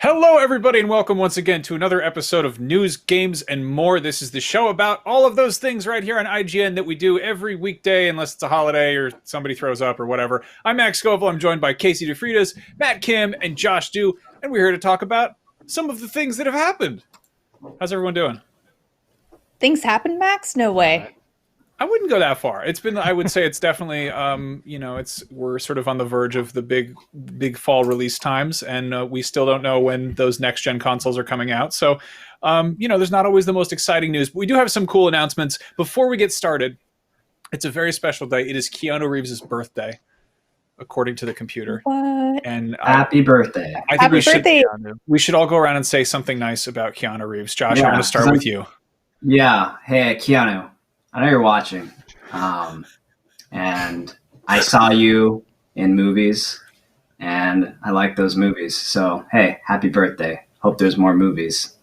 Hello, everybody, and welcome once again to another episode of News, Games, and More. This is the show about all of those things right here on IGN that we do every weekday, unless it's a holiday or somebody throws up or whatever. I'm Max Scoville. I'm joined by Casey DeFritas, Matt Kim, and Josh Du, and we're here to talk about some of the things that have happened. How's everyone doing? Things happened, Max? No way. I wouldn't go that far. It's been, I would say it's definitely, we're sort of on the verge of the big fall release times, and we still don't know when those next gen consoles are coming out. So, there's not always the most exciting news, but we do have some cool announcements. Before we get started, it's a very special day. It is Keanu Reeves' birthday, according to the computer. What? And happy birthday. I think we should all go around and say something nice about Keanu Reeves. Josh, I want to start with you. Yeah. Hey, Keanu. I know you're watching, and I saw you in movies, and I like those movies. So, hey, happy birthday. Hope there's more movies.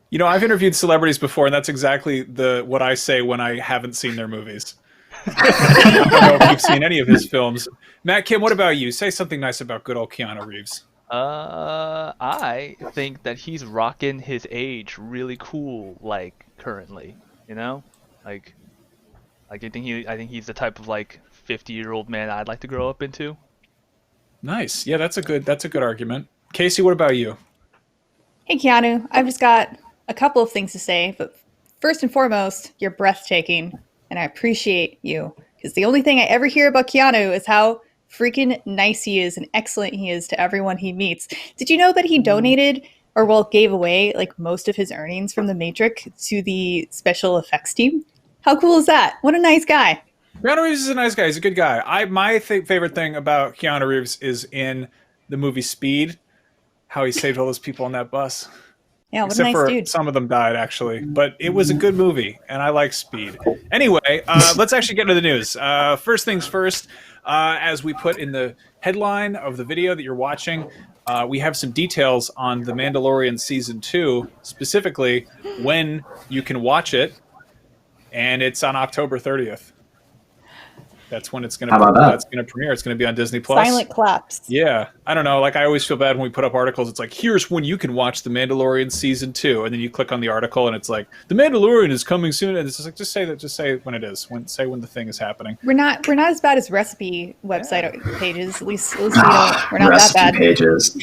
You know, I've interviewed celebrities before, and that's exactly what I say when I haven't seen their movies. I don't know if you've seen any of his films. Matt Kim, what about you? Say something nice about good old Keanu Reeves. I think that he's rocking his age really cool, like, currently, you know? Like I think he's the type of 50-year-old man I'd like to grow up into. Nice. Yeah, that's a good argument. Casey, what about you? Hey, Keanu. I've just got a couple of things to say, but first and foremost, you're breathtaking, and I appreciate you, because the only thing I ever hear about Keanu is how freaking nice he is and excellent he is to everyone he meets. Did you know that he donated gave away most of his earnings from The Matrix to the special effects team? How cool is that? What a nice guy. Keanu Reeves is a nice guy. He's a good guy. My favorite thing about Keanu Reeves is in the movie Speed, how he saved all those people on that bus. Yeah, what a Except nice for dude. some of them died, actually. But it was a good movie, and I like Speed. Anyway, let's actually get into the news. First things first, as we put in the headline of the video that you're watching, we have some details on The Mandalorian Season 2, specifically when you can watch it, and it's on October 30th. That's when it's going How about to that? that's going to premiere. It's going to be on Disney Plus. Silent claps. Yeah, I don't know. Like, I always feel bad when we put up articles. It's like, here's when you can watch The Mandalorian Season 2, and then you click on the article, and it's like, The Mandalorian is coming soon, and it's just like, just say that, just say when it is, say when the thing is happening. We're not as bad as recipe website pages. At least we don't. We're not that Recipe bad. pages.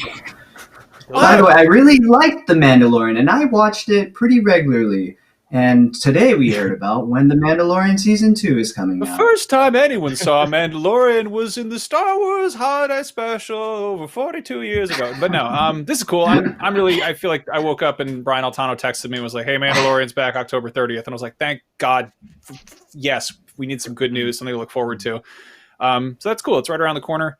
By the way, I really liked The Mandalorian, and I watched it pretty regularly. And today we heard about when The Mandalorian Season 2 is coming The out. first time anyone saw Mandalorian was in the Star Wars Holiday Special over 42 years ago. But no, this is cool. I'm really, I feel like I woke up and Brian Altano texted me and was like, hey, Mandalorian's back October 30th. And I was like, thank God. Yes, we need some good news, something to look forward to. So that's cool. It's right around the corner.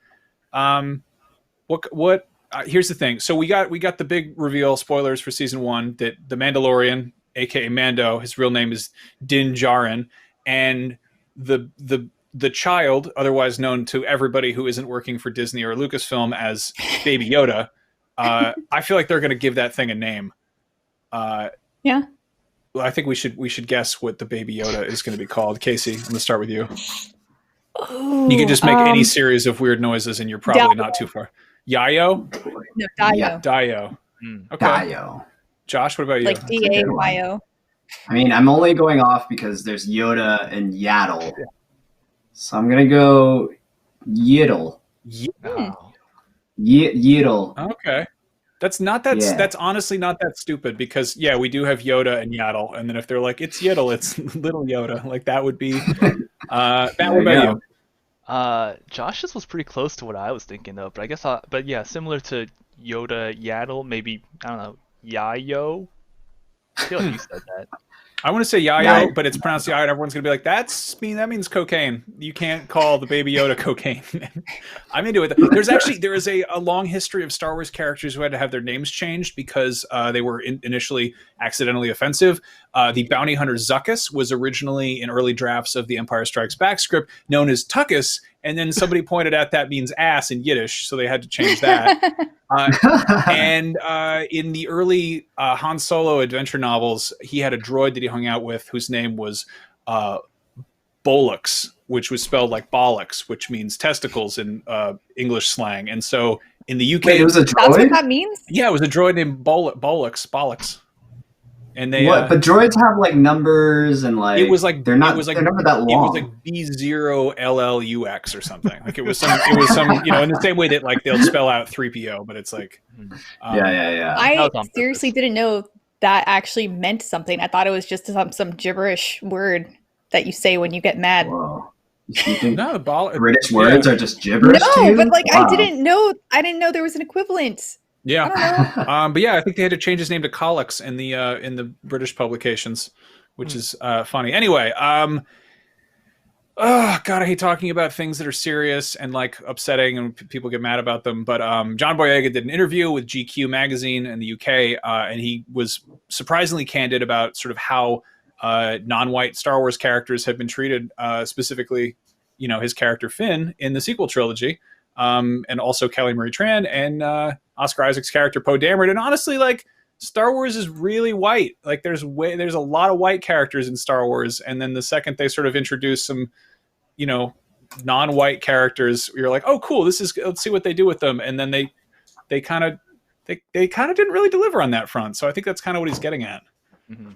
Here's the thing. So we got the big reveal, spoilers for Season 1, that the Mandalorian, aka Mando, his real name is Din Djarin, and the child, otherwise known to everybody who isn't working for Disney or Lucasfilm as Baby Yoda, I feel like they're going to give that thing a name. Yeah. Well, I think we should guess what the Baby Yoda is going to be called. Casey, I'm going to start with you. Ooh, You can just make any series of weird noises, and you're probably not too far. Yayo? No, Dio. Yeah. Dio. Okay. Dio. Josh, what about you? Like Dayo. I mean, I'm only going off because there's Yoda and Yaddle. So I'm going to go Yiddle. Oh. Yiddle. Okay. That's not that. Yeah. That's honestly not that stupid because we do have Yoda and Yaddle, and then if they're like it's Yiddle, it's little Yoda. Like that would be. What about you? Josh's was pretty close to what I was thinking of, but I guess but yeah, similar to Yoda, Yaddle, maybe, I don't know, Yayo? I feel like you said that. I want to say Yayo, but it's pronounced Yayo, and everyone's gonna be like, that means cocaine. You can't call the Baby Yoda cocaine. I'm into it. There is a long history of Star Wars characters who had to have their names changed because they were initially accidentally offensive. The bounty hunter Zuckuss was originally in early drafts of the Empire Strikes Back script known as Tuckus, and then somebody pointed out that means ass in Yiddish, so they had to change that. And in the early Han Solo adventure novels, he had a droid that he hung out with whose name was Bollocks, which was spelled like bollocks, which means testicles in English slang. And so in the UK... Wait, it was a droid? That's what that means? Yeah, it was a droid named Bollocks. And they but droids have like numbers and like it was like they're never that long. It was like B0LLUX or something. Like it was some in the same way that like they'll spell out 3PO, but it's like yeah. I seriously didn't know that actually meant something. I thought it was just some gibberish word that you say when you get mad. Whoa. You think no, British words are just gibberish to No, you? but like Wow. I didn't know there was an equivalent. Yeah. I don't know. But yeah, I think they had to change his name to Collix in the British publications, which is funny. Anyway, oh God, I hate talking about things that are serious and like upsetting and people get mad about them. But John Boyega did an interview with GQ magazine in the UK, and he was surprisingly candid about sort of how non-white Star Wars characters have been treated, specifically, his character Finn in the sequel trilogy, and also Kelly Marie Tran and Oscar Isaac's character Poe Dameron. And honestly, like Star Wars is really white. Like there's a lot of white characters in Star Wars, and then the second they sort of introduce some, non-white characters, you're like, oh cool, let's see what they do with them. And then they kind of didn't really deliver on that front. So I think that's kind of what he's getting at. Mm-hmm.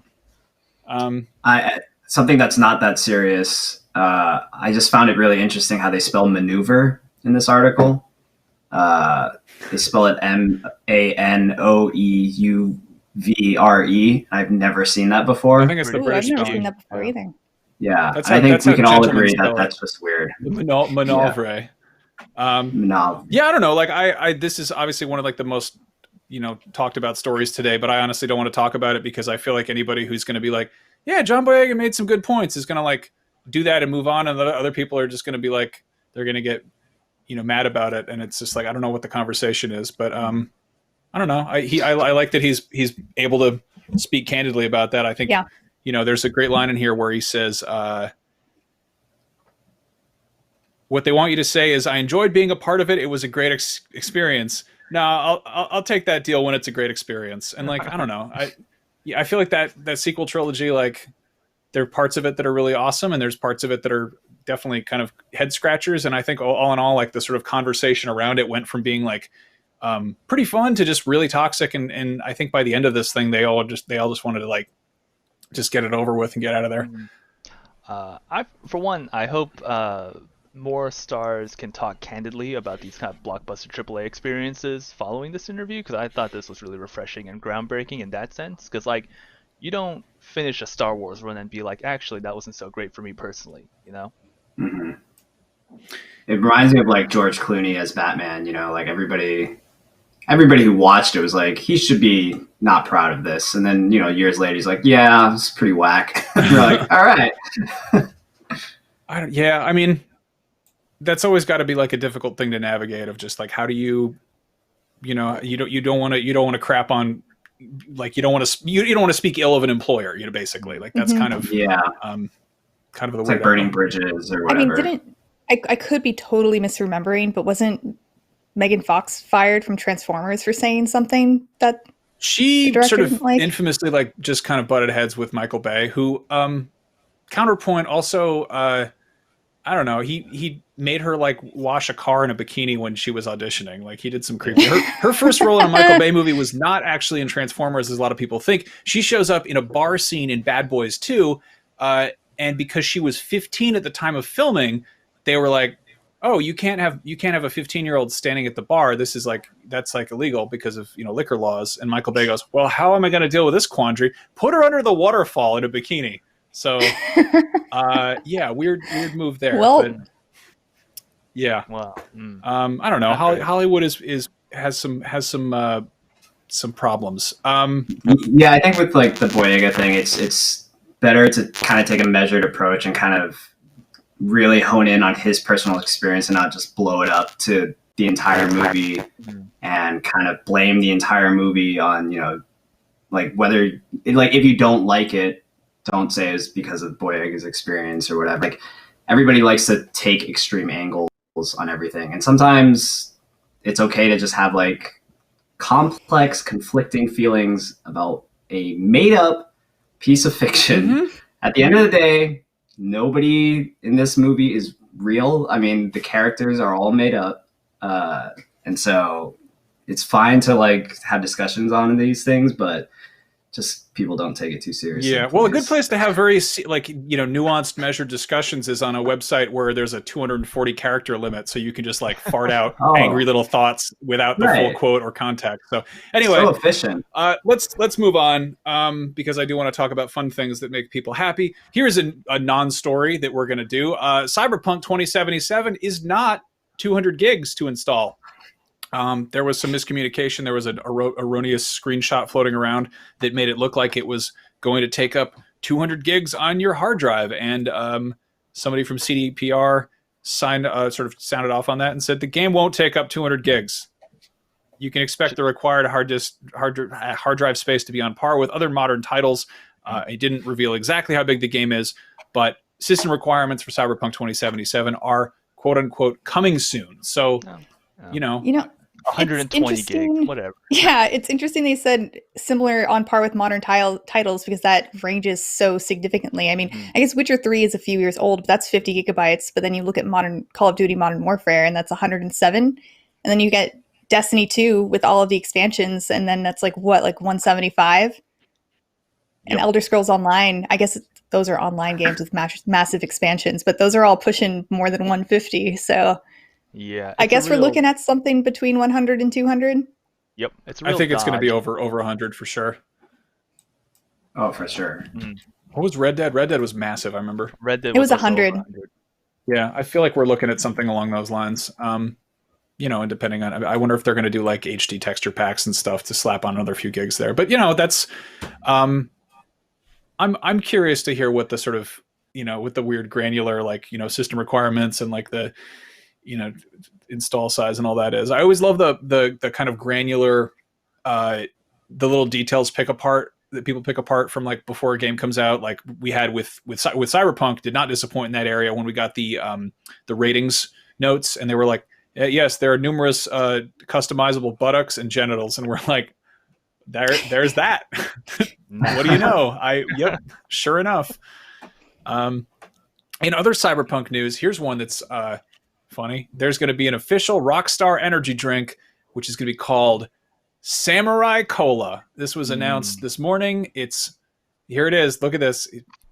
Something that's not that serious. I just found it really interesting how they spell maneuver in this article. They spell it Manoeuvre. I've never seen that before. I think it's the British I've never spelling. seen that before either. Yeah, That's I think we can all gentlemen agree spell that it. that's just weird. Manoeuvre. No. Yeah, I don't know. Like I this is obviously one of like the most talked about stories today, but I honestly don't want to talk about it because I feel like anybody who's going to be like, yeah, John Boyega made some good points is going to like do that and move on, and the other people are just going to be like, they're going to get mad about it, and it's just like I don't know what the conversation is, but I don't I don't know. I like that he's able to speak candidly about that. I think, Yeah. there's a great line in here where he says, what they want you to say is, I enjoyed being a part of it. It was a great experience. No, I'll take that deal when it's a great experience. And like, I don't know. I feel like that sequel trilogy, like, there are parts of it that are really awesome, and there's parts of it that are definitely kind of head scratchers. And I think all in all, like, the sort of conversation around it went from being like pretty fun to just really toxic. And I think by the end of this thing, they all just wanted to like just get it over with and get out of there. I hope more stars can talk candidly about these kind of blockbuster AAA experiences following this interview, because I thought this was really refreshing and groundbreaking in that sense. Because like, you don't finish a Star Wars run and be like, actually, that wasn't so great for me personally, you know? Mm-hmm. It reminds me of like George Clooney as Batman. Like everybody who watched it was like, he should be not proud of this. And then years later, he's like, yeah, it's pretty whack. And you're like, all right. I mean, that's always got to be like a difficult thing to navigate, of just like, how do you don't want to crap on, like, you don't want to speak ill of an employer, basically, like that's kind of the it's like burning bridges or whatever. I mean, I could be totally misremembering, but wasn't Megan Fox fired from Transformers for saying something that she sort of infamously like just kind of butted heads with Michael Bay, who counterpoint also I don't know, he made her like wash a car in a bikini when she was auditioning. Like, he did some creepy. Her first role in a Michael Bay movie was not actually in Transformers, as a lot of people think. She shows up in a bar scene in Bad Boys 2, and because she was 15 at the time of filming, they were like, oh, you can't have a 15-year-old standing at the bar. That's like illegal because of liquor laws. And Michael Bay goes, well, how am I going to deal with this quandary? Put her under the waterfall in a bikini. So, yeah, weird move there. Well, but, yeah. Wow. I don't know. Hollywood has some problems. Yeah, I think with like the Boyega thing, it's better to kind of take a measured approach and kind of really hone in on his personal experience and not just blow it up to the entire movie and kind of blame the entire movie on, like whether, like, if you don't like it, don't say it's because of Boyega's experience or whatever. Like, everybody likes to take extreme angles on everything. And sometimes it's okay to just have like complex, conflicting feelings about a made up piece of fiction. Mm-hmm. At the end of the day, nobody in this movie is real. I mean, the characters are all made up. And so it's fine to like have discussions on these things, but just people don't take it too seriously. Yeah, well, a good place to have very nuanced, measured discussions is on a website where there's a 240 character limit, so you can just like fart out angry little thoughts without the full quote or context. So anyway, so efficient. Let's move on because I do want to talk about fun things that make people happy. Here's a non-story that we're going to do. Cyberpunk 2077 is not 200 gigs to install. There was some miscommunication. There was an erroneous screenshot floating around that made it look like it was going to take up 200 gigs on your hard drive. And somebody from CDPR sort of sounded off on that and said the game won't take up 200 gigs. You can expect the required hard drive space to be on par with other modern titles. It didn't reveal exactly how big the game is, but system requirements for Cyberpunk 2077 are quote unquote coming soon. So, 120 gig, whatever. Yeah, it's interesting they said similar on par with modern titles because that ranges so significantly. I mean, I guess Witcher 3 is a few years old, but that's 50 gigabytes. But then you look at modern Call of Duty Modern Warfare, and that's 107. And then you get Destiny 2 with all of the expansions, and then that's like 175? Yep. And Elder Scrolls Online, I guess those are online games with massive expansions, but those are all pushing more than 150. So yeah, I guess we're looking at something between 100 and 200. Yep, it's I think it's going to be over 100 for sure. Oh, for sure. What was Red Dead? Red Dead was massive. I remember. Red Dead. It was 100. Yeah, I feel like we're looking at something along those lines. And depending on, I wonder if they're going to do like HD texture packs and stuff to slap on another few gigs there. But that's, I'm curious to hear what the sort of, with the weird granular, like, system requirements and like the, install size and all that is. I always love the kind of granular the little details that people pick apart from like before a game comes out, like we had with Cyberpunk, did not disappoint in that area when we got the ratings notes, and they were like, yes, there are numerous customizable buttocks and genitals, and we're like, there's that. What do you know? Yep, sure enough. In other Cyberpunk news, here's one that's funny. There's going to be an official Rockstar energy drink, which is going to be called Samurai Cola. This was announced this morning. Here it is. Look at this.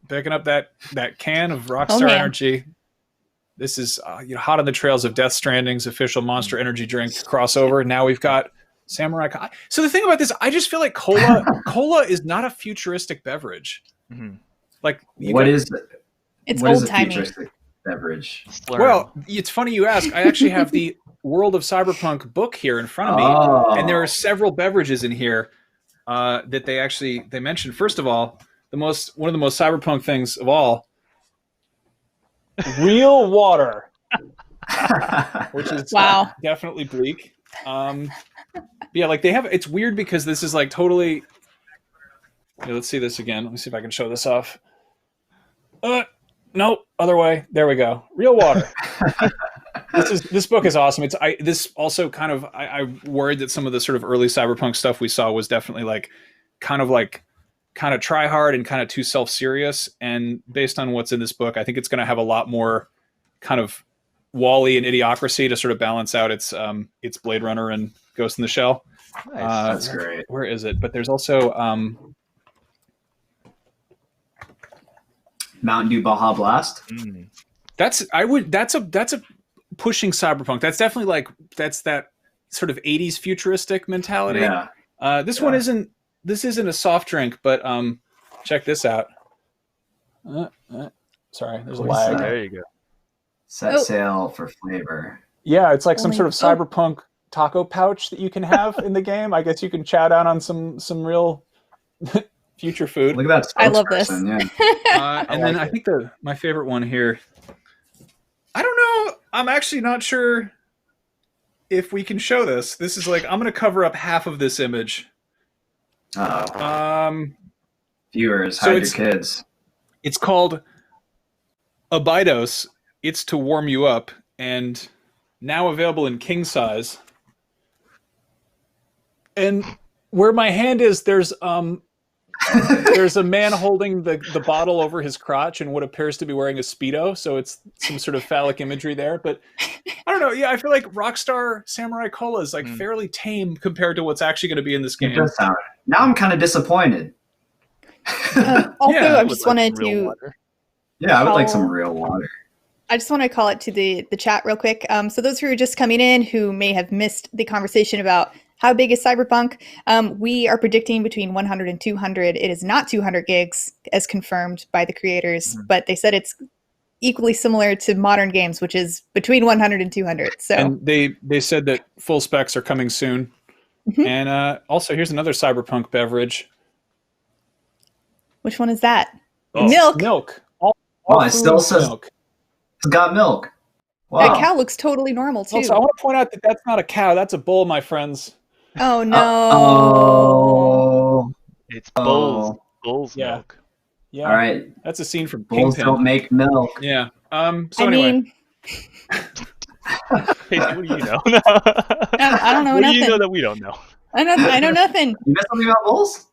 Picking up that can of Rockstar Energy. This is hot on the trails of Death Stranding's official Monster Energy drink crossover. Now we've got Samurai Cola. So the thing about this, I just feel like cola is not a futuristic beverage. Mm-hmm. Like what is it? It's old timey. Beverage. Well, it's funny you ask. I actually have the World of Cyberpunk book here in front of me, and there are several beverages in here that they mentioned. First of all, one of the most Cyberpunk things of all, real water, which is definitely bleak. Yeah, like they have. It's weird because this is like totally. Yeah, let's see this again. Let me see if I can show this off. Nope, other way. There we go. Real water. This book is awesome. This also kind of I worried that some of the sort of early Cyberpunk stuff we saw was definitely kind of try hard and kind of too self-serious. And based on what's in this book, I think it's going to have a lot more kind of Wall-E and Idiocracy to sort of balance out its Blade Runner and Ghost in the Shell. Nice. That's great. Where is it? But there's also Mountain Dew Baja Blast. That's a pushing Cyberpunk. That's definitely that's that sort of 80s futuristic mentality. Yeah. This isn't a soft drink, but check this out. Sorry, there's a lag. There you go. Set sail for flavor. Yeah, it's like some sort of Cyberpunk taco pouch that you can have in the game. I guess you can chow down on some real future food. Look at that. I love this. Yeah. And then I think my favorite one here. I don't know. I'm actually not sure if we can show this. This is I'm going to cover up half of this image. Viewers, hide your kids. It's called Abydos. It's to warm you up, and now available in king size. And where my hand is, there's a man holding the bottle over his crotch and what appears to be wearing a Speedo, so it's some sort of phallic imagery there. But I don't know. Yeah, I feel like Rockstar Samurai Cola is fairly tame compared to what's actually going to be in this game. Now I'm kind of disappointed. I just wanted to. Yeah, I would like some real water. I just want to call it to the chat real quick. So those who are just coming in who may have missed the conversation about how big is Cyberpunk, we are predicting between 100 and 200. It is not 200 gigs as confirmed by the creators, but they said it's equally similar to modern games, which is between 100 and 200. So and they said that full specs are coming soon. Mm-hmm. And also here's another Cyberpunk beverage. Which one is that? Milk. Milk. It still says milk. It's got milk. Wow. That cow looks totally normal too. Also, I want to point out that that's not a cow. That's a bull, my friends. Oh no! It's bulls. Bulls milk. Yeah. All right. That's a scene from Bulls Kingpin. don't make milk. Yeah. So anyway. Hey, what do you know? I don't know what nothing. Do you know that we don't know? I know nothing. You know something about bulls?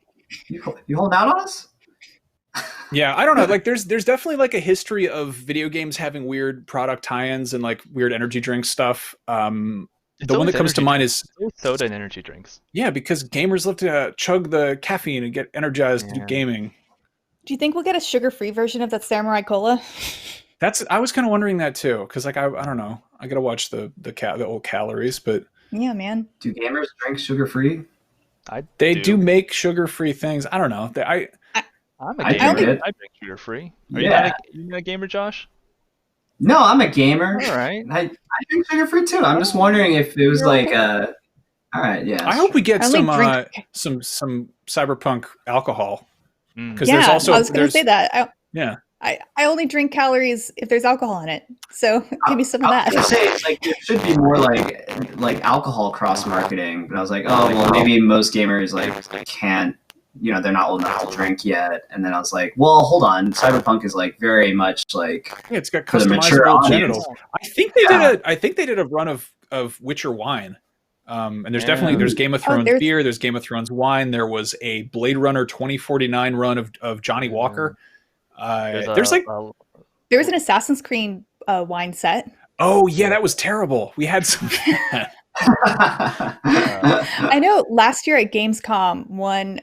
You holding out on us? Yeah, I don't know. There's definitely a history of video games having weird product tie-ins and weird energy drink stuff. The one that comes to mind is soda and energy drinks. Yeah, because gamers love to chug the caffeine and get energized to do gaming. Do you think we'll get a sugar-free version of that Samurai Cola? I was kind of wondering that too, because I don't know. I gotta watch the old calories, but yeah, man. Do gamers drink sugar-free? They do make sugar-free things. I don't know. I'm a gamer. I drink sugar-free. Are you not a gamer, Josh? No, I'm a gamer. All right. I drink sugar-free too. I'm just wondering if it was all right, yeah. I hope we get some Cyberpunk alcohol. Because there's also I was going to say that. I only drink calories if there's alcohol in it. So give me some of I was that. gonna say like there should be more like alcohol cross marketing, but I was like, oh well, maybe most gamers like can't, they're not old enough to drink yet. And then I was like, well, hold on, Cyberpunk is like very much like it's got for the mature customizable audience. genitals. I think they did a run of Witcher wine. And there's there's Game of Thrones beer, there's Game of Thrones wine. There was a Blade Runner 2049 run of Johnny Walker. There was an Assassin's Creed wine set. Oh yeah, that was terrible. We had some. I know last year at Gamescom, one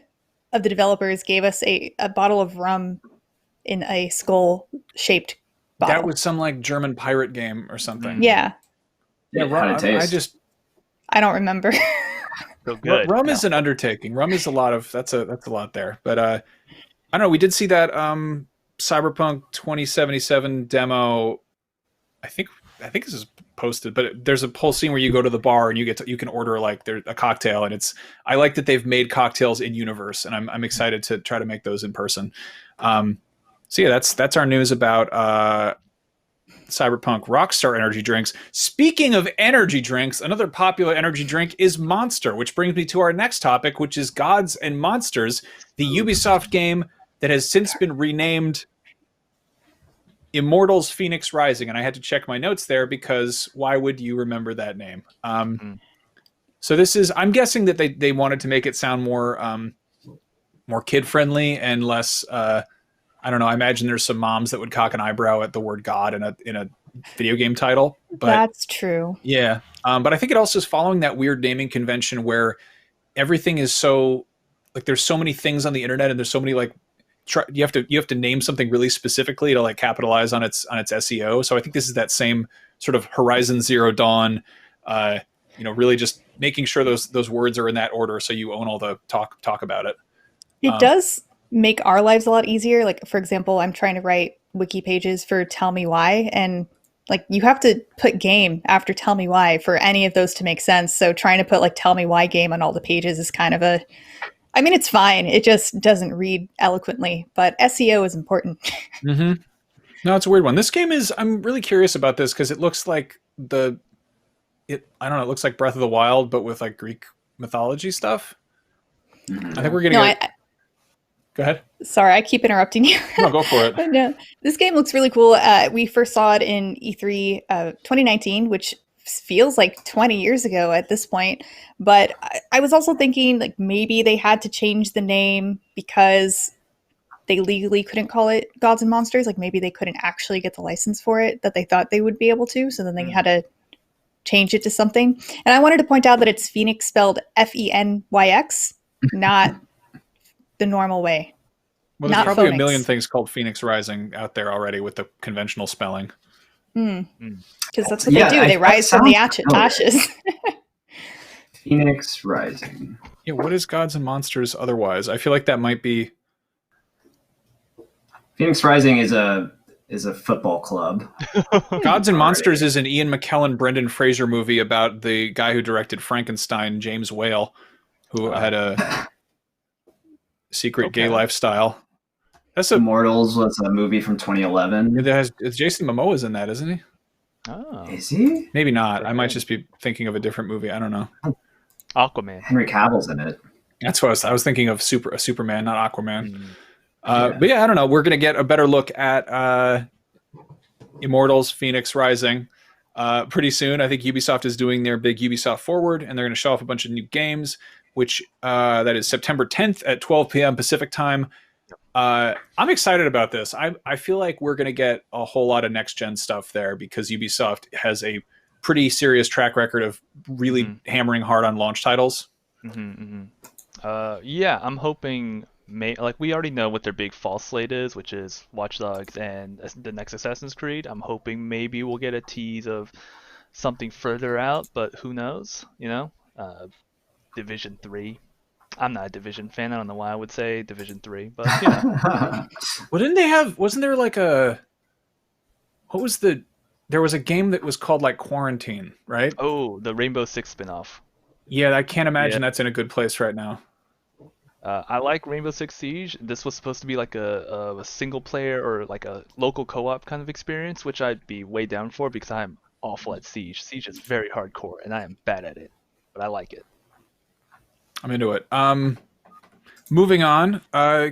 of the developers gave us a bottle of rum in a skull-shaped bottle. That was some like German pirate game or something. Yeah. Yeah, rum, I don't remember. So good. Rum is an undertaking. Rum is that's a lot there. But I don't know. We did see that Cyberpunk 2077 demo. I think this is posted, but there's a whole scene where you go to the bar and you can order like a cocktail, and I like that they've made cocktails in universe, and I'm excited to try to make those in person. So yeah, that's our news about Cyberpunk. Rockstar energy drinks. Speaking of energy drinks, another popular energy drink is Monster, which brings me to our next topic, which is Gods and Monsters, the Ubisoft game that has since been renamed Immortals Fenyx Rising. And I had to check my notes there because why would you remember that name? So this is, I'm guessing that they wanted to make it sound more kid-friendly and less... I don't know. I imagine there's some moms that would cock an eyebrow at the word God in a video game title. But that's true. Yeah. But I think it also is following that weird naming convention where everything is so like there's so many things on the internet and there's so many like you have to name something really specifically to like capitalize on its SEO. So I think this is that same sort of Horizon Zero Dawn. Really just making sure those words are in that order so you own all the talk about it. It does make our lives a lot easier. Like, for example, I'm trying to write wiki pages for Tell Me Why, and like you have to put game after Tell Me Why for any of those to make sense. So trying to put like Tell Me Why game on all the pages is kind of it's fine. It just doesn't read eloquently, but SEO is important. Mm-hmm. No, it's a weird one. This game I'm really curious about this because it looks like it looks like Breath of the Wild, but with like Greek mythology stuff. Mm-hmm. I think we're getting Go ahead. Sorry, I keep interrupting you. No, go for it. But no, this game looks really cool. We first saw it in E3 2019, which feels like 20 years ago at this point. But I was also thinking like maybe they had to change the name because they legally couldn't call it Gods and Monsters. Like maybe they couldn't actually get the license for it that they thought they would be able to. So then they had to change it to something. And I wanted to point out that it's Fenyx spelled Fenyx, not the normal way. Well, there's probably a million things called Fenyx Rising out there already with the conventional spelling. Because that's what they do. They rise from the ashes. Fenyx Rising. Yeah, what is Gods and Monsters otherwise? I feel like that might be... Fenyx Rising is a football club. Gods and Monsters is an Ian McKellen, Brendan Fraser movie about the guy who directed Frankenstein, James Whale, who had a secret gay lifestyle. That's Immortals was a movie from 2011. Jason Momoa's in that, isn't he? Oh, is he? Maybe not. I might just be thinking of a different movie. I don't know. Aquaman. Henry Cavill's in it. That's what I was thinking of. Superman, not Aquaman. But yeah, I don't know. We're gonna get a better look at Immortals: Fenyx Rising pretty soon. I think Ubisoft is doing their big Ubisoft Forward, and they're going to show off a bunch of new games. Which that is September 10th at 12 p.m. Pacific time. I'm excited about this. I feel like we're going to get a whole lot of next-gen stuff there because Ubisoft has a pretty serious track record of really hammering hard on launch titles. Yeah, I'm hoping... we already know what their big fall slate is, which is Watch Dogs and the next Assassin's Creed. I'm hoping maybe we'll get a tease of something further out, but who knows, Division 3. I'm not a Division fan. I don't know why I would say Division 3, but wasn't there like there was a game that was called like Quarantine, right? Oh, the Rainbow Six spinoff. Yeah, I can't imagine that's in a good place right now. I like Rainbow Six Siege. This was supposed to be like a single player or like a local co-op kind of experience, which I'd be way down for because I'm awful at Siege. Siege is very hardcore, and I am bad at it, but I like it. I'm into it. Moving on,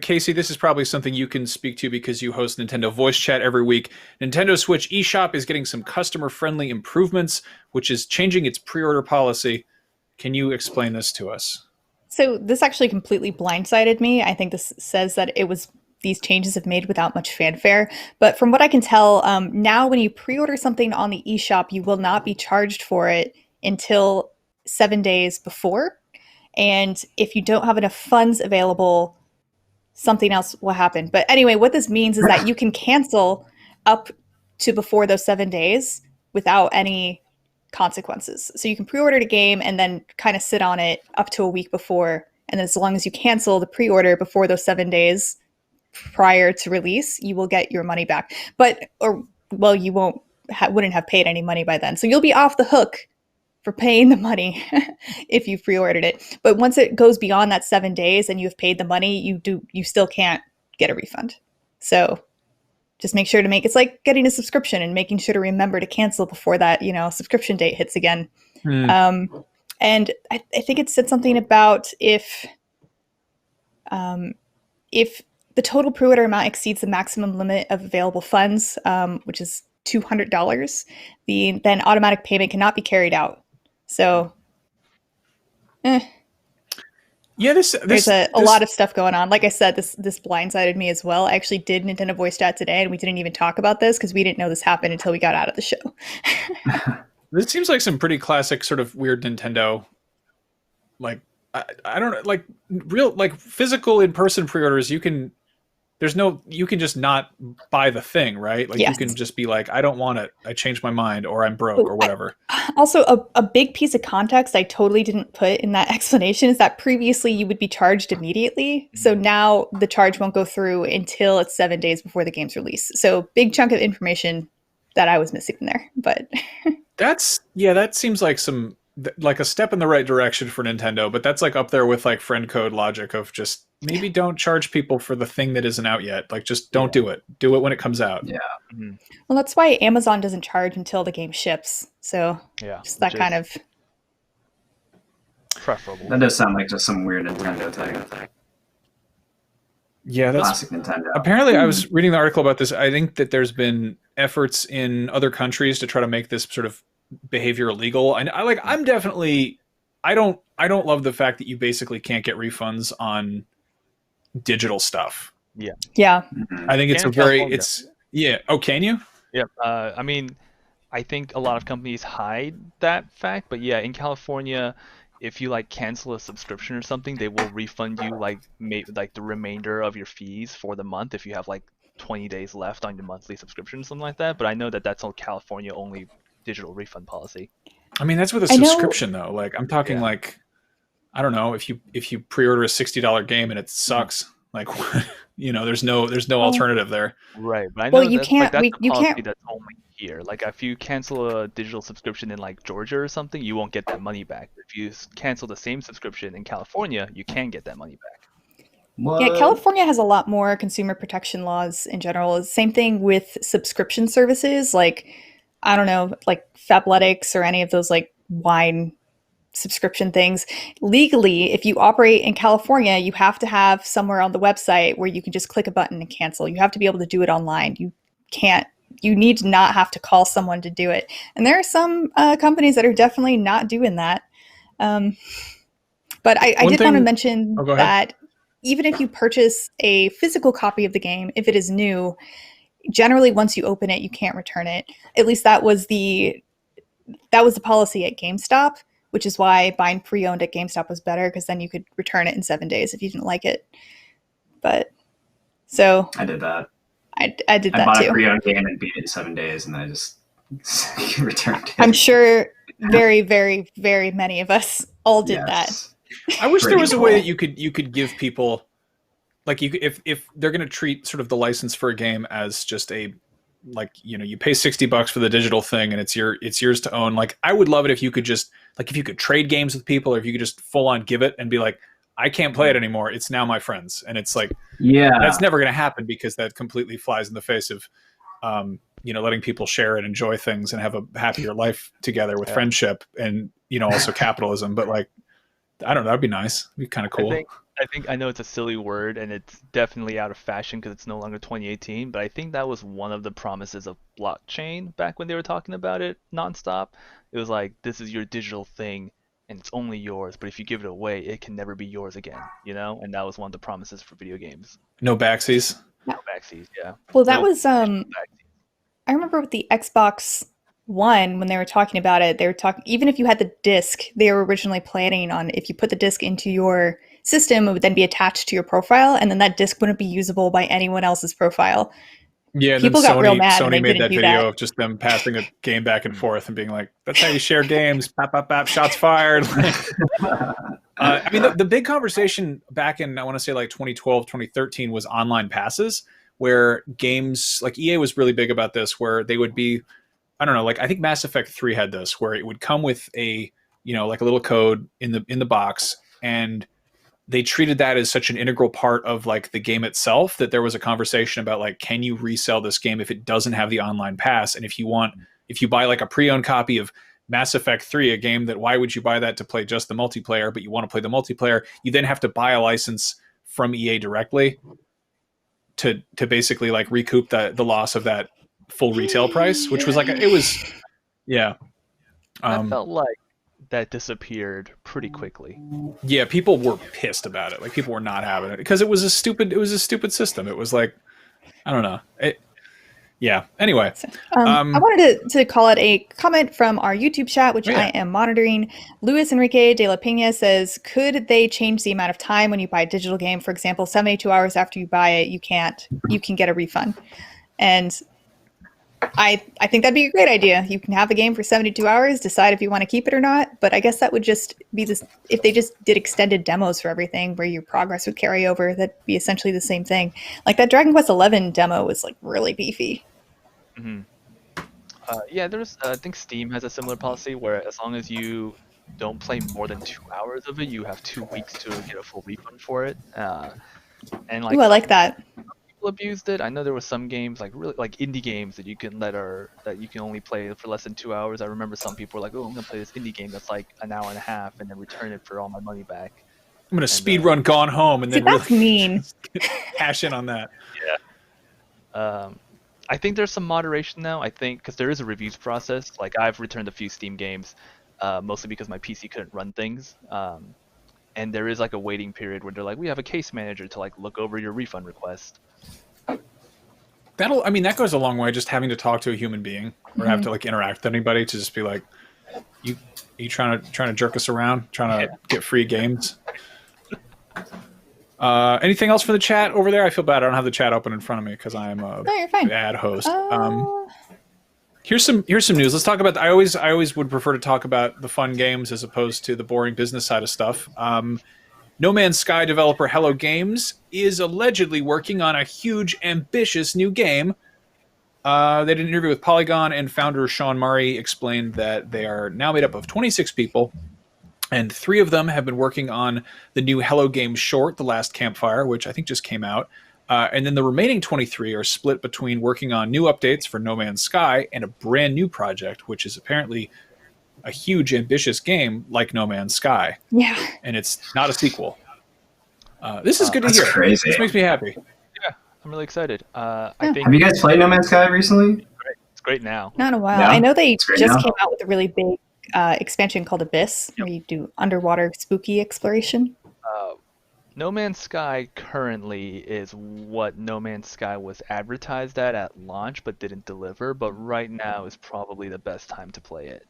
Casey, this is probably something you can speak to because you host Nintendo Voice Chat every week. Nintendo Switch eShop is getting some customer-friendly improvements, which is changing its pre-order policy. Can you explain this to us? So this actually completely blindsided me. I think this says that these changes have made without much fanfare. But from what I can tell, now when you pre-order something on the eShop, you will not be charged for it until 7 days before. And if you don't have enough funds available, something else will happen. But anyway, what this means is that you can cancel up to before those 7 days without any consequences. So you can pre-order the game and then kind of sit on it up to a week before. And as long as you cancel the pre-order before those 7 days prior to release, you will get your money back. You wouldn't have paid any money by then. So you'll be off the hook for paying the money if you've pre-ordered it. But once it goes beyond that 7 days and you've paid the money, you still can't get a refund. So just make sure to it's like getting a subscription and making sure to remember to cancel before that, subscription date hits again. And I think it said something about if the total pre-order amount exceeds the maximum limit of available funds, which is $200, then automatic payment cannot be carried out. So, yeah, there's a lot of stuff going on. Like I said, this blindsided me as well. I actually did Nintendo Voice Chat today, and we didn't even talk about this because we didn't know this happened until we got out of the show. This seems like some pretty classic sort of weird Nintendo, like I don't know, like real like physical in-person pre-orders. You can just not buy the thing, right? Like yes. You can just be like, I don't want it. I changed my mind, or I'm broke, or whatever. Also, a big piece of context I totally didn't put in that explanation is that previously you would be charged immediately. So now the charge won't go through until it's 7 days before the game's release. So big chunk of information that I was missing in there. But that seems like like a step in the right direction for Nintendo, but that's like up there with like friend code logic of just maybe don't charge people for the thing that isn't out yet. Like just don't do it. Do it when it comes out. Yeah. Mm-hmm. Well, that's why Amazon doesn't charge until the game ships. So just that kind of preferable. That does sound like just some weird Nintendo thing. Yeah, that's classic Nintendo. Apparently, I was reading the article about this. I think that there's been efforts in other countries to try to make this sort of behavior illegal. And I'm definitely, I don't love the fact that you basically can't get refunds on digital stuff. Yeah. I think it's Oh, can you? Yeah. I mean, I think a lot of companies hide that fact, but yeah, in California, if you like cancel a subscription or something, they will refund you like the remainder of your fees for the month if you have like 20 days left on your monthly subscription, something like that. But I know that that's a California only digital refund policy. I mean, that's with a subscription though. Like I'm talking like, I don't know, if you pre-order a $60 game and it sucks, like there's no alternative there. Right. But I know you can't. That's only here. Like if you cancel a digital subscription in like Georgia or something, you won't get that money back. If you cancel the same subscription in California, you can get that money back. What? Yeah, California has a lot more consumer protection laws in general. Same thing with subscription services, like I don't know, like Fabletics or any of those like wine subscription things. Legally, if you operate in California, you have to have somewhere on the website where you can just click a button and cancel. You have to be able to do it online. You need to not have to call someone to do it. And there are some companies that are definitely not doing that. But I did want to mention that even if you purchase a physical copy of the game, if it is new, generally once you open it, you can't return it. At least that was the policy at GameStop, which is why buying pre-owned at GameStop was better, because then you could return it in 7 days if you didn't like it. But so I did that. I did that too. I bought a pre-owned game and beat it in 7 days, and then I just returned it. I'm sure very, very, very many of us all did that. I wish there was a way that you could give people, like if they're going to treat sort of the license for a game as just a, like, you pay $60 for the digital thing and it's yours to own. Like I would love it if you could just, like, if you could trade games with people, or if you could just full on give it and be like, I can't play it anymore. It's now my friends, and it's like Yeah. that's never going to happen because that completely flies in the face of letting people share and enjoy things and have a happier life together with friendship and also capitalism. But like, I don't know, that'd be nice. It'd be kind of cool. I know it's a silly word and it's definitely out of fashion because it's no longer 2018, but I think that was one of the promises of blockchain back when they were talking about it nonstop. It was like, this is your digital thing and it's only yours, but if you give it away, it can never be yours again, And that was one of the promises for video games. No backsies. No backsies, yeah. Well, that was I remember with the Xbox One, when they were talking about it, they were talking, even if you had the disc, they were originally planning on if you put the disc into your system, it would then be attached to your profile, and then that disc wouldn't be usable by anyone else's profile. Yeah, people got real mad. Sony made that video that. of just them passing a game back and forth and being like, "That's how you share games." Pop, pop, pop. Shots fired. I mean, the big conversation back in, I want to say like 2012, 2013 was online passes, where games like EA was really big about this, where they would be, I don't know, like I think Mass Effect 3 had this, where it would come with a, like a little code in the box, and they treated that as such an integral part of like the game itself that there was a conversation about like, can you resell this game if it doesn't have the online pass? And if you buy like a pre-owned copy of Mass Effect 3, a game that why would you buy that to play just the multiplayer, but you want to play the multiplayer, you then have to buy a license from EA directly to basically like recoup the loss of that full retail price, which was like, yeah. I felt like that disappeared pretty quickly. Yeah, people were pissed about it. Like people were not having it because it was a stupid system. It was like, I don't know. Yeah. Anyway, I wanted to call it a comment from our YouTube chat, which I am monitoring. Luis Enrique de la Pena says, could they change the amount of time when you buy a digital game? For example, 72 hours after you buy it, you can get a refund. And I think that'd be a great idea. You can have the game for 72 hours, decide if you want to keep it or not. But I guess that would just be this, if they just did extended demos for everything where your progress would carry over, that'd be essentially the same thing. Like that Dragon Quest 11 demo was like really beefy. Mm-hmm. Yeah, I think Steam has a similar policy where as long as you don't play more than 2 hours of it, you have 2 weeks to get a full refund for it. And like, ooh, I like that. People abused it. I know there were some games like really like indie games that you can that you can only play for less than 2 hours. I remember some people were like, "Oh, I'm gonna play this indie game that's like an hour and a half and then return it for all my money back." I'm gonna speed run Gone Home and then that's really mean. cash in on that. Yeah. I think there's some moderation now. I think because there is a reviews process. Like I've returned a few Steam games, mostly because my PC couldn't run things. And there is like a waiting period where they're like, we have a case manager to like look over your refund request. That goes a long way, just having to talk to a human being or have to like interact with anybody to just be like, you trying to jerk us around, trying to get free games. Anything else for the chat over there? I feel bad I don't have the chat open in front of me because I'm a bad host. Here's some news. Let's talk about. I always would prefer to talk about the fun games as opposed to the boring business side of stuff. No Man's Sky developer Hello Games is allegedly working on a huge, ambitious new game. They did an interview with Polygon, and founder Sean Murray explained that they are now made up of 26 people, and 3 of them have been working on the new Hello Games short, The Last Campfire, which I think just came out. And then the remaining 23 are split between working on new updates for No Man's Sky and a brand new project, which is apparently a huge, ambitious game like No Man's Sky. Yeah. And it's not a sequel. This is good to hear. That's crazy. This makes me happy. Yeah, I'm really excited. I think. Have you guys played No Man's Sky recently? It's great now. Not in a while. Yeah, I know they just now. came out with a really big expansion called Abyss, where you do underwater spooky exploration. No Man's Sky currently is what No Man's Sky was advertised at launch but didn't deliver, but right now is probably the best time to play it.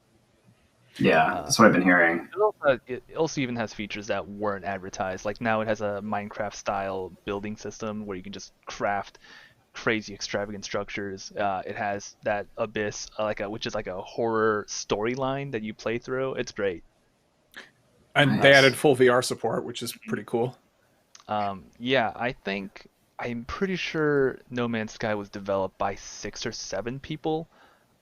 Yeah, that's what I've been hearing. It also even has features that weren't advertised. Like now it has a Minecraft-style building system where you can just craft crazy, extravagant structures. It has that Abyss, which is like a horror storyline that you play through. It's great. And they added full VR support, which is pretty cool. Yeah, I'm pretty sure No Man's Sky was developed by 6 or 7 people.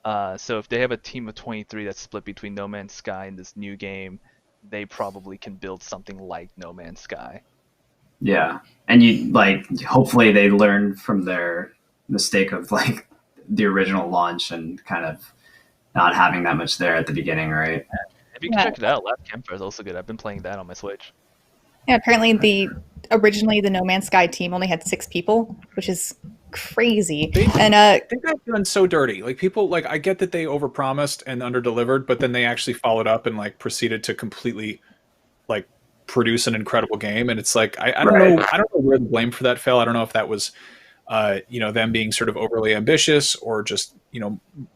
So if they have a team of 23 that's split between No Man's Sky and this new game, they probably can build something like No Man's Sky. Yeah, and you like hopefully they learn from their mistake of like the original launch and kind of not having that much there at the beginning, right? If you can check it out, Last Campfire is also good. I've been playing that on my Switch. Yeah, apparently originally the No Man's Sky team only had 6 people, which is crazy. And I think that's done so dirty. Like people, like I get that they overpromised and underdelivered, but then they actually followed up and like proceeded to completely like produce an incredible game. And it's like I don't Right. know, I don't know where the blame for that fell. I don't know if that was them being sort of overly ambitious or just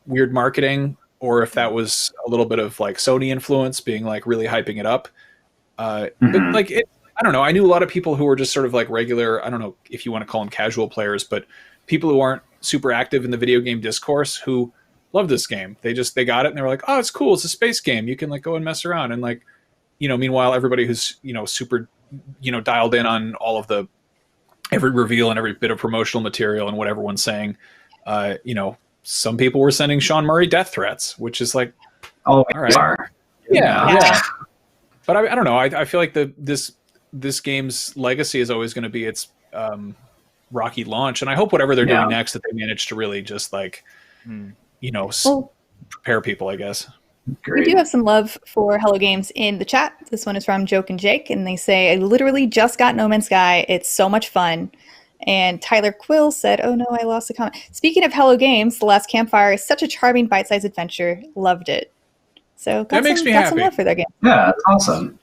weird marketing, or if that was a little bit of like Sony influence, being like really hyping it up. But like I don't know. I knew a lot of people who were just sort of like regular, I don't know if you want to call them casual players, but people who aren't super active in the video game discourse who love this game. They got it and they were like, oh, it's cool. It's a space game. You can like go and mess around. And like, meanwhile, everybody who's, super, dialed in on all of the, every reveal and every bit of promotional material and what everyone's saying, some people were sending Sean Murray death threats, which is like, oh, all right. Yeah. But I don't know. I feel like this game's legacy is always going to be its rocky launch, and I hope whatever they're doing next that they manage to really just like, prepare people, I guess. Great. We do have some love for Hello Games in the chat. This one is from Joke and Jake, and they say, I literally just got No Man's Sky. It's so much fun. And Tyler Quill said, oh no, I lost a comment. Speaking of Hello Games, The Last Campfire is such a charming bite-sized adventure. Loved it. So that makes me happy. Some love for their game. Yeah, that's awesome.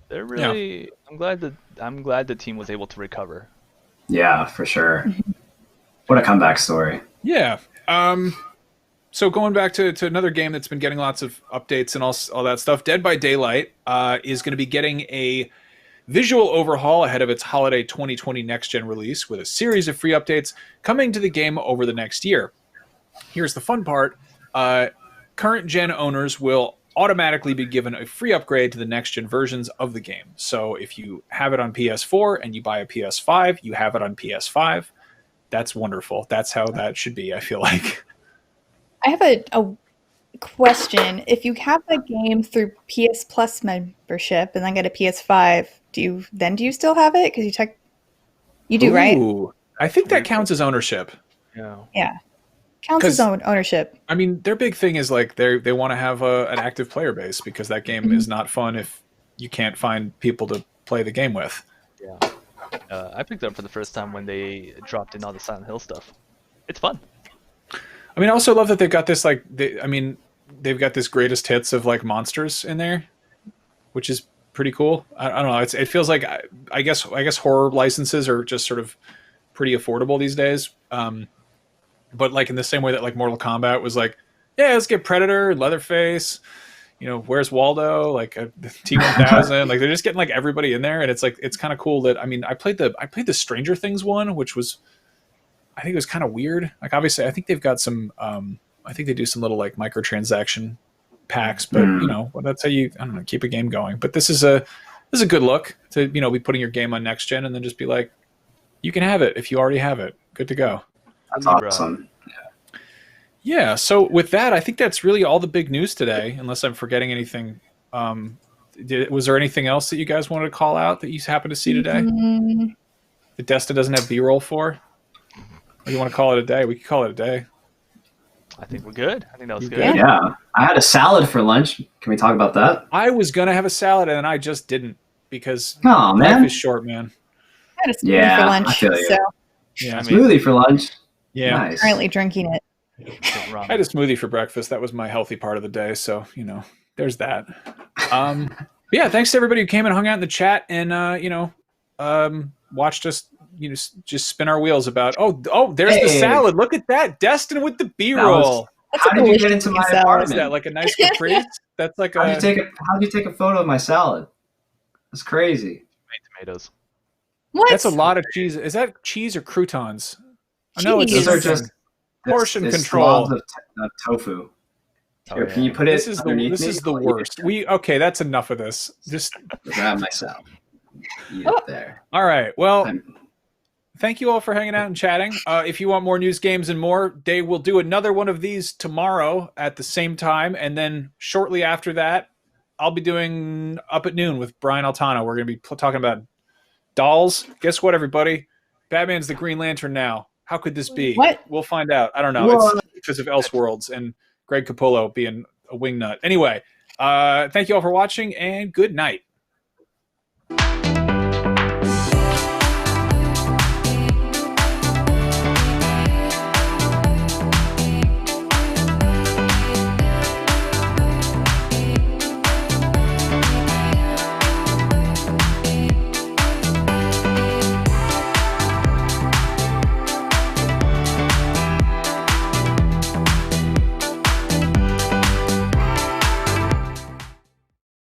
They're really. Yeah. I'm glad the team was able to recover. Yeah, for sure. What a comeback story. Yeah. So going back to another game that's been getting lots of updates and all that stuff, Dead by Daylight is going to be getting a visual overhaul ahead of its holiday 2020 next-gen release with a series of free updates coming to the game over the next year. Here's the fun part. Current-gen owners will automatically be given a free upgrade to the next-gen versions of the game. So if you have it on PS4 and you buy a PS5, you have it on PS5. That's wonderful. That's how that should be, I feel like. I have a question. If you have the game through PS Plus membership and then get a PS5, do you still have it? Because you do, right? I think that counts as ownership. Yeah. Counts as ownership. I mean, their big thing is like they want to have an active player base, because that game is not fun if you can't find people to play the game with. Yeah. I picked it up for the first time when they dropped in all the Silent Hill stuff. It's fun. I mean, I also love that they've got this they've got this greatest hits of like monsters in there, which is pretty cool. I don't know. It feels like I guess horror licenses are just sort of pretty affordable these days. But like in the same way that like Mortal Kombat was like, yeah, let's get Predator, Leatherface, where's Waldo, like a T-1000, like they're just getting like everybody in there, and it's like it's kind of cool that I played the Stranger Things one, which was I think it was kind of weird. Like obviously I think they've got some I think they do some little like microtransaction packs, but well, that's how you keep a game going. But this is a good look to be putting your game on next gen and then just be like, you can have it if you already have it. Good to go. That's awesome. Yeah. So with that, I think that's really all the big news today, unless I'm forgetting anything. Was there anything else that you guys wanted to call out that you happen to see today? That Desta doesn't have B-roll for? Or you want to call it a day? We could call it a day. I think we're good. I think that was good. Yeah. I had a salad for lunch. Can we talk about that? I was going to have a salad and I just didn't, because life is short, man. I had a smoothie for lunch. I feel you. So Yeah. Smoothie for lunch. Yeah. Nice. currently drinking it. I had a smoothie for breakfast. That was my healthy part of the day. So, there's that. Yeah, thanks to everybody who came and hung out in the chat and, watched us, just spin our wheels about, there's the salad. Look at that. Destin with the B-roll. That's How a did you delicious get into my salad. Is apartment? that like a nice caprice? That's like How'd you take a photo of my salad? That's crazy. Tomatoes. What? That's a lot of cheese. Is that cheese or croutons? I know it's Cheese. Those are just portion it's control. slobs of tofu. Oh, Here, yeah. can you put it This is underneath me? the I'll eat worst. it. That's enough of this. Just Grab my salad. Eat it there. all right. Well, I'm- thank you all for hanging out and chatting. If you want more news, games, and more, they will do another one of these tomorrow at the same time, and then shortly after that, I'll be doing Up at Noon with Brian Altano. We're going to be talking about dolls. Guess what, everybody? Batman's the Green Lantern now. How could this be? What? We'll find out. I don't know. What? It's because of Elseworlds and Greg Capullo being a wingnut. Anyway, thank you all for watching, and good night.